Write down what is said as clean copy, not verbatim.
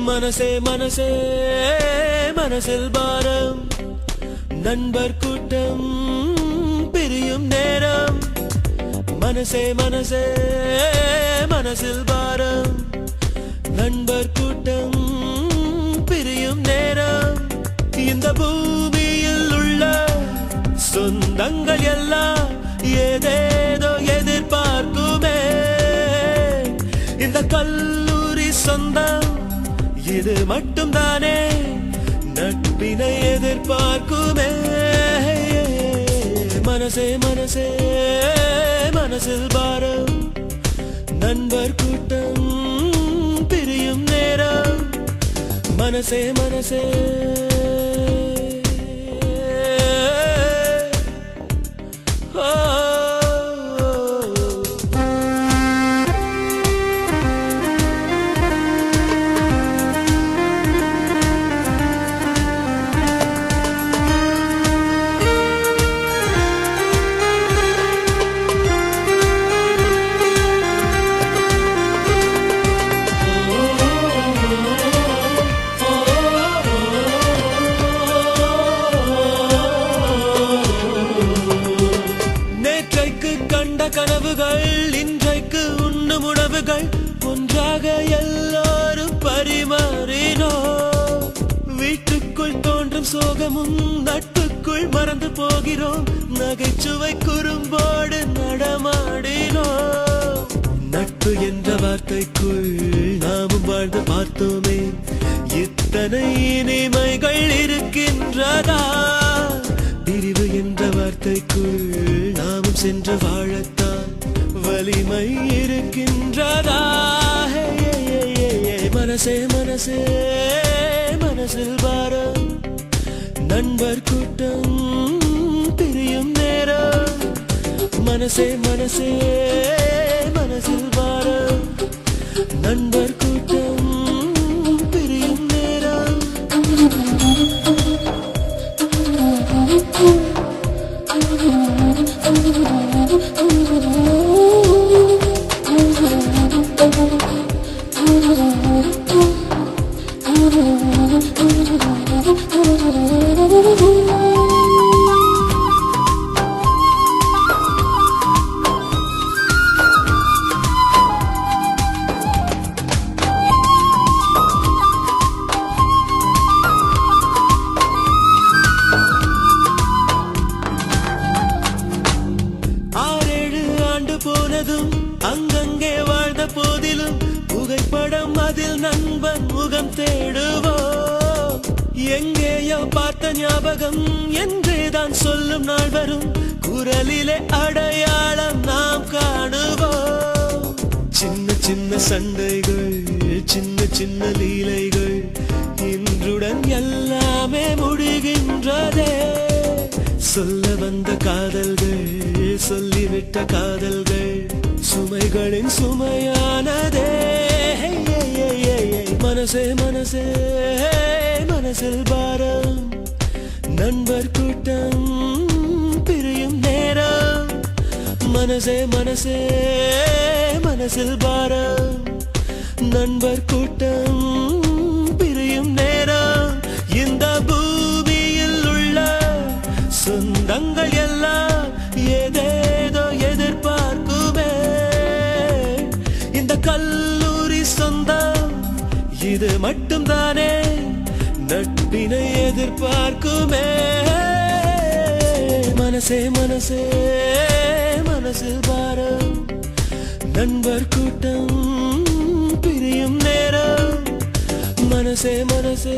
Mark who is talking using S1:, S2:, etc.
S1: மனசே மனசே மனசில் பாரம் நண்பர் கூட்டம் பிரியும் நேரம் மனசே மனசே மனசில் பாரம் நண்பர் கூட்டம் பிரியும் நேரம் இந்த பூமியில் உள்ள சொந்தங்கள் எல்லாம் ஏதேதோ எதிர்பார்க்குமே இந்த கல்லூரி சொந்தம் இது மட்டும் தானே நட்பினை எதிர்பார்க்குமே மனசே மனசே மனசில் பாரம் நண்பர் கூட்டம் பிரியும் நேரம் மனசே மனசே கனவுகள் இன்றைக்கு உண்ணும் உணவுகள் ஒன்றாக எல்லாரும் பரிமாறினோ வீட்டுக்குள் தோன்றும் சோகமும் நட்புக்குள் மறந்து போகிறோம் நகைச்சுவை குறும்போடு நடமாடினோ நட்பு என்ற வார்த்தைக்குள் நாமும் வாழ்ந்து பார்த்தோமே இத்தனை இனிமைகள் இருக்கின்றதா பிரிவு என்ற வார்த்தைக்குள் நாமும் சென்று வாழத்தான் வலிமை இருக்கின்றதா மனசே மனசே மனசில் பாரம் நண்பர் கூட்டம் பிரியும் நேரம் மனசே மனசே மனசில் பாரம் நண்பர் கூட்டம் பிரியும் நேரம் போனதும் அங்கங்கே வாழ்ந்த போதிலும் புகைப்படம் அதில் நண்பன் முகம் தேடுவோம் எங்கேயோ பார்த்த ஞாபகம் என்றேதான் சொல்லும் நாள் வரும் குரலிலே அடையாளம் நாம் காணுவோம் சின்ன சின்ன சண்டைகள் சின்ன சின்ன லீலைகள் இன்றுடன் எல்லாமே முடிகின்றதே சொல்ல வந்த காதல்கள் சொல்லிவிட்ட காதல்கள் சுமைகளின் சுமையானதே மனசே மனசே மனசில் பாரம் நண்பர் கூட்டம் பிரியும் நேரம் மனசே மனசே மனசில் பாரம் நண்பர் கூட்டம் பிரியும் நேரம் இந்த பூமியில் உள்ள சொந்தங்கள் எல்லாம் ஏதேதோ எதிர்பார்க்குமே இந்த கல்லூரி சொந்தம் இது மட்டும் தானே நட்பினை எதிர்பார்க்குமே மனசே மனசே மனசில் பாரம் நண்பர் கூட்டம் பிரியும் நேரம் மனசே மனசே